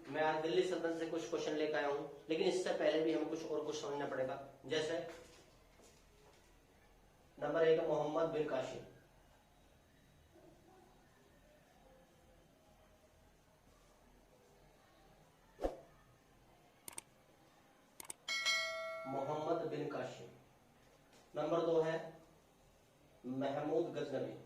मैं आज दिल्ली सल्तनत से कुछ क्वेश्चन लेकर आया हूं, लेकिन इससे पहले भी हमें कुछ और कुछ समझना पड़ेगा। जैसे नंबर 1 मोहम्मद बिन कासिम। मोहम्मद बिन कासिम। नंबर 2 है महमूद गजनवी।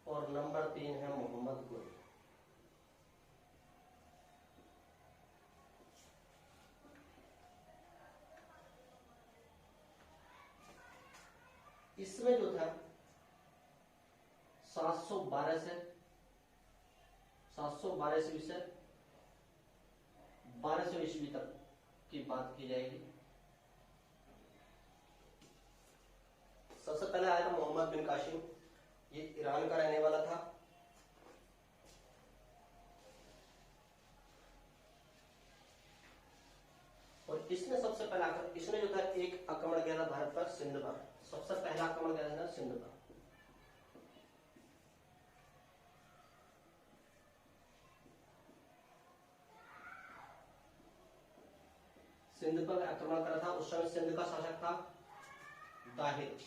और नंबर 3 है मोहम्मद गुल। इसमें जो था 712 से 712 ईस्वी से 1200 ईस्वी तक की बात की जाएगी। सबसे पहले आया था मोहम्मद बिन कासिम। ये ईरान का रहने वाला था। और इसने सबसे पहला इसने जो था एक आक्रमण किया था भारत पर, सिंध पर। सबसे पहला आक्रमण किया था सिंध पर। सिंध पर आक्रमण करा था। उस समय सिंध का शासक था दाहिर।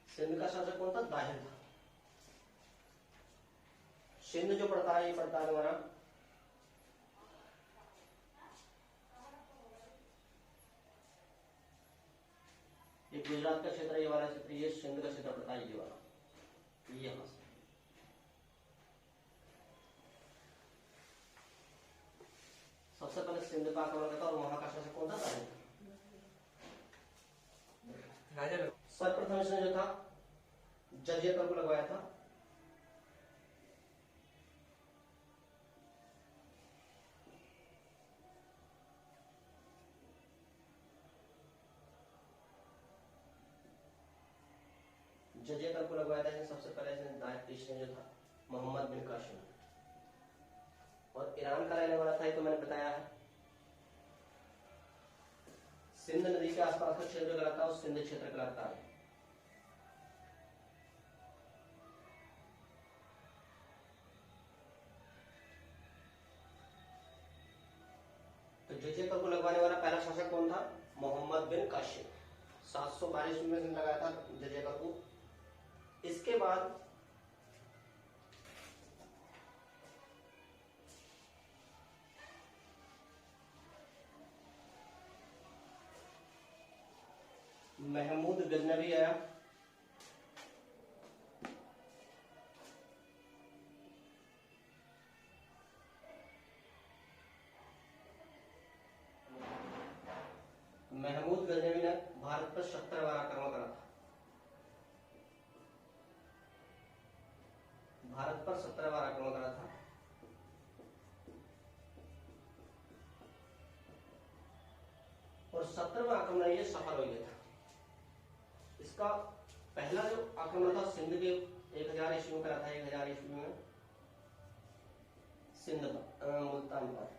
सिंध का शासक कौन था? दाहिर था। सिंध जो पड़ता है, ये पड़ता है हमारा ये गुजरात का क्षेत्र, ये वाला क्षेत्र, ये सिंध का क्षेत्र पड़ता है, ये वाला, ये यहां से। सबसे पहले सिंध का आक्रमण करता और वहां का शासक कौन था? दाहिर। सर्वप्रथम इसने जो था जजिया कर को लगवाया था। जजिया कर को लगवाया था सबसे पहले इसने जो था मोहम्मद बिन कासिम। और ईरान का रहने वाला था, ये तो मैंने बताया है। सिंध नदी के आसपास का क्षेत्र कहलाता है और सिंध क्षेत्र कहलाता है। तो जजिया कर को लगवाने वाला पहला शासक कौन था? मोहम्मद बिन कासिम। 722 में लगाया था जजिया कर को। इसके बाद महमूद गजनवी आया। महमूद गजनवी ने भारत पर 70 बार आक्रमण करा था। भारत पर 70 बार आक्रमण करा था। और 17वां आक्रमण ये सफल हो गया था। इसका पहला जो आक्रमण था सिंध के 1000 ईस्वी में करा था। 1000 ईस्वी में सिंध पर, मुल्तान पर।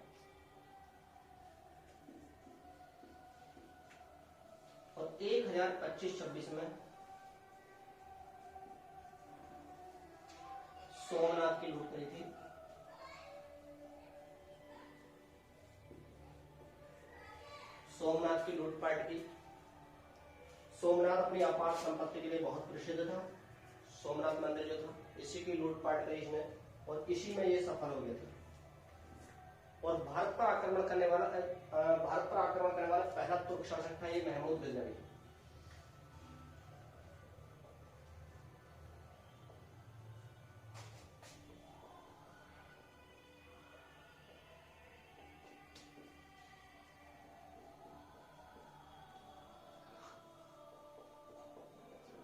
और 1025-26 में सोमनाथ की लूट करी थी। सोमनाथ की लूटपाट की। सोमनाथ अपनी अपार संपत्ति के लिए बहुत प्रसिद्ध था। सोमनाथ मंदिर जो था, इसी की लूटपाट करी इसने और इसी में ये सफल हो गए थे। और भारत पर आक्रमण करने वाला पहला तुर्क शासक था ये महमूद गजनवी।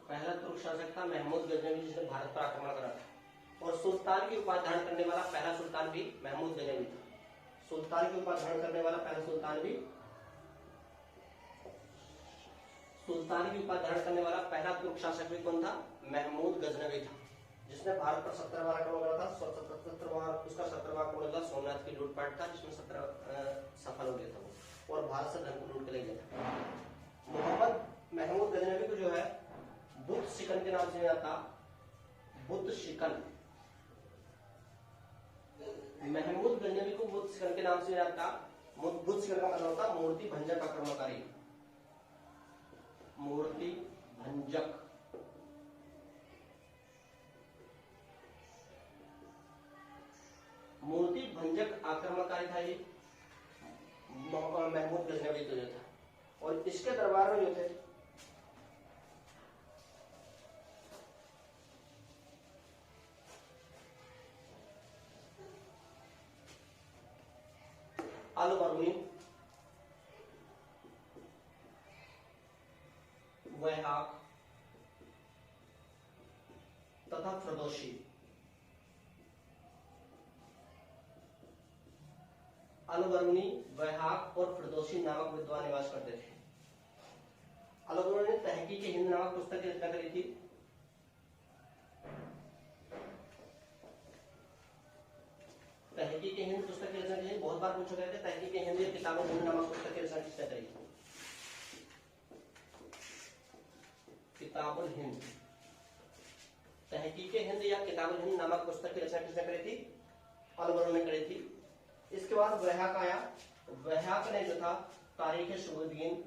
पहला तुर्क शासक था महमूद गजनवी, जिसने भारत पर आक्रमण करा था। और सुल्तान की उपाधि धारण करने वाला पहला सुल्तान भी महमूद गजनवी था। सुल्तान की उपाधि धारण करने वाला पहला सुल्तान की उपाधि धारण करने वाला पहला तुर्क शासक भी कौन था? महमूद गजनवी था, जिसने भारत पर 17 बार आक्रमण करा था। 17 बार उसका 17वां आक्रमण था। सोमनाथ की लूटपाट था, जिसमें 17 सफल हो गया था वो, और भारत से धन को लूट के ले गया था। बुद्ध शिकन के नाम से जाना था, बुद्ध शिकन। महमूद गजनवी को बुद्ध शिकन के नाम से जाना था। बुद्ध शिकन का मतलब होता मूर्ति भंजक आक्रमणकारी, मूर्ति भंजक। मूर्ति भंजक आक्रमणकारी था ये महमूद गजनवी तो जो था। और इसके दरबार में जो थे अल-बरूनी, वैहाक तथा फिरदौसी। अल-बरूनी, वैहाक और फिरदौसी नामक विद्वान निवास करते थे। अल-बरूनी ने तहकीक हिंद नामक पुस्तक की रचना करी थी। तहकीक हिंद पुस्तक की रचना की बहुत बार पूछा गया था। तहकीक हिंद या किताब हिंद नामक पुस्तक की रचना किसने करी? किताबुल हिंद। तहकीक हिंद या किताबुल हिंद नामक पुस्तक की रचना किसने करी थी? अल-बरूनी ने करी थी। इसके बाद वैहाक आया। वैहाक ने जो था तारीख शुबुद्दीन,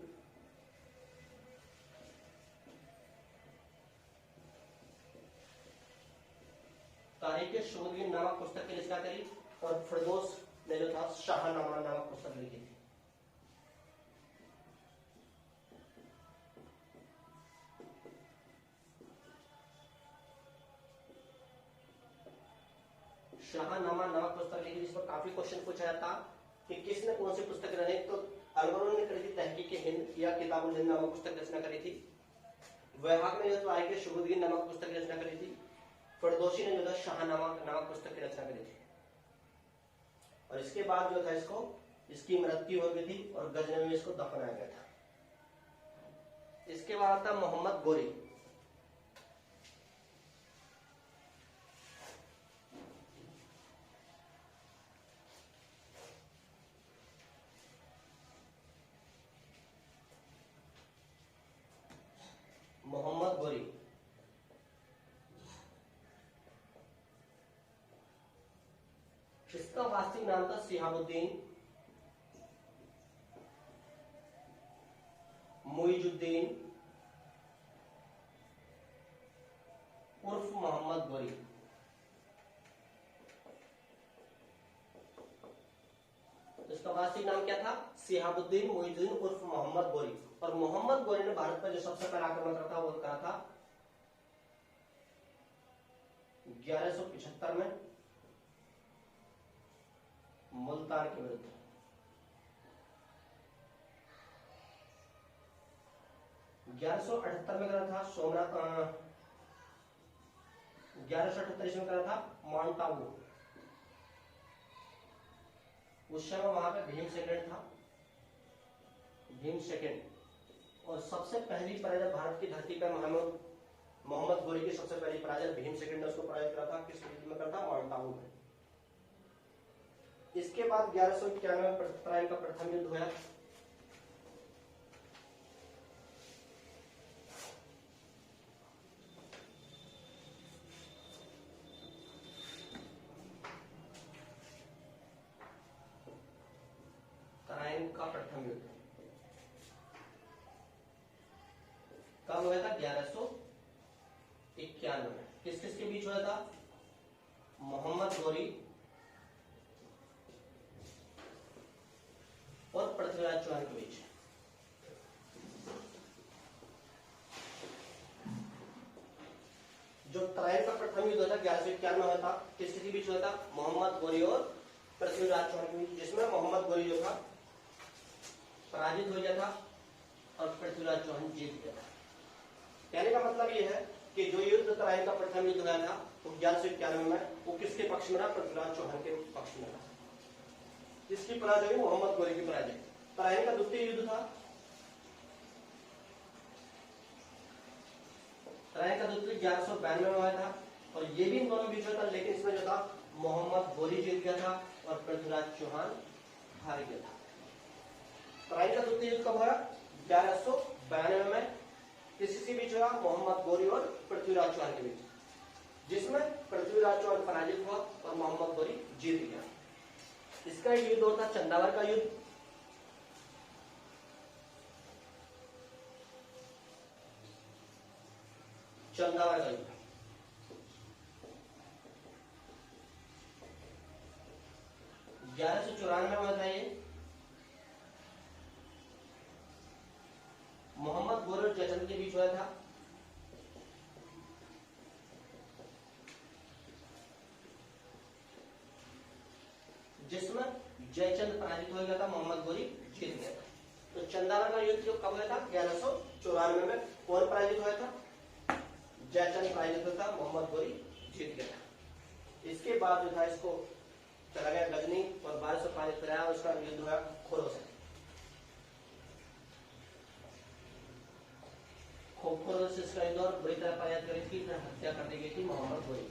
तारीख शुबुद्दीन नामक पुस्तक की रचना करी। और फिरदौस ने जो था शाहनामा नामक पुस्तक लिखी थी। शाहनामा नामक पुस्तक लिखी, जिस पर काफी क्वेश्चन पूछा जाता कि किसने कौन सी पुस्तक रचना। तो अल-बरूनी ने करी थी तहकीक हिंद या किताबुल हिंद नामक पुस्तक रचना करी थी। वैहाक ने जो तारीख शुबुद्दीन नामक पुस्तक की रचना करी थी। फिरदौसी ने जो था शाहनामा नामक पुस्तक की रचना करी थी। और इसके बाद जो था इसकी मृत्यु हो गई थी और गजनवी में इसको दफनाया गया था। इसके बाद आता मोहम्मद गोरी। मोहम्मद गोरी इसका वास्तविक नाम था शिहाबुद्दीन मुइजुद्दीन उर्फ मोहम्मद गोरी। इसका वास्तविक नाम क्या था? शिहाबुद्दीन मुइजुद्दीन उर्फ मोहम्मद गोरी। और मोहम्मद गोरी ने भारत पर जो सबसे पहला आक्रमण करा था वो करा था 1175 में मुल्तान के विरुद्ध। 1178 में करा था सोमनाथ, 1178 में करा था माउंट आबू। उस समय वहां पे भीम सेकेंड था, भीम सेकेंड। और सबसे पहली पराजय भारत की धरती पर मोहम्मद गोरी की सबसे पहली पराजय भीम सेकेंड ने उसको पराजित करा था। किस युद्ध में करा था? माउंट आबू में। इसके बाद 1191 में तराइन का प्रथम युद्ध हुआ। तराइन का प्रथम युद्ध कब हुआ था? 1191 में। किस किस के बीच हुआ था? मोहम्मद गोरी और पृथ्वीराज चौहान के बीच। जो तराइन का प्रथम युद्ध था 1191 में हुआ था, किसके बीच हुआ था? मोहम्मद गोरी और पृथ्वीराज चौहान के बीच, जिसमें मोहम्मद गोरी जो था पराजित हो गया था और पृथ्वीराज चौहान जीत गया था। कहने का मतलब यह है कि जो युद्ध तराइन का प्रथम युद्ध हुआ था वो 1191 में, वो किसके पक्ष में रहा? पृथ्वीराज चौहान के पक्ष में रहा। इसकी पराजय हुई मोहम्मद गोरी की पराजय। तराइन का द्वितीय युद्ध था, तराइन का द्वितीय 1192 में हुआ था और ये भी इन दोनों बीच हुआ था, लेकिन इसमें जो था मोहम्मद गोरी जीत गया था और पृथ्वीराज चौहान हार गया था। तराइन का द्वितीय युद्ध कब हुआ? 1192 में किसी बीच हुआ? मोहम्मद गोरी और पृथ्वीराज चौहान के बीच, जिसमें पृथ्वीराज चौहान पराजित हुआ और मोहम्मद गोरी जीत गया। इसका एक युद्ध होता चंदावर का युद्ध। चंदावर का युद्ध 1194 में हुआ था। ये मोहम्मद गोरी और जयचंद के बीच हुआ था। जिसमें जयचंद पराजित हो गया था, मोहम्मद गोरी जीत गया था। तो चंदावर का युद्ध जो कब हुआ था? 1194 में। कौन पराजित हुआ था? जयचंद पराजित हुआ था, मोहम्मद गोरी जीत गया था। इसके बाद जो था इसको चला गया गजनी और 1205 में आया, उसका युद्ध हुआ खोरो से। खोरो से इसका युद्ध और बुरी तरह पराजित करी थी, हत्या कर दी गई थी मोहम्मद गोरी।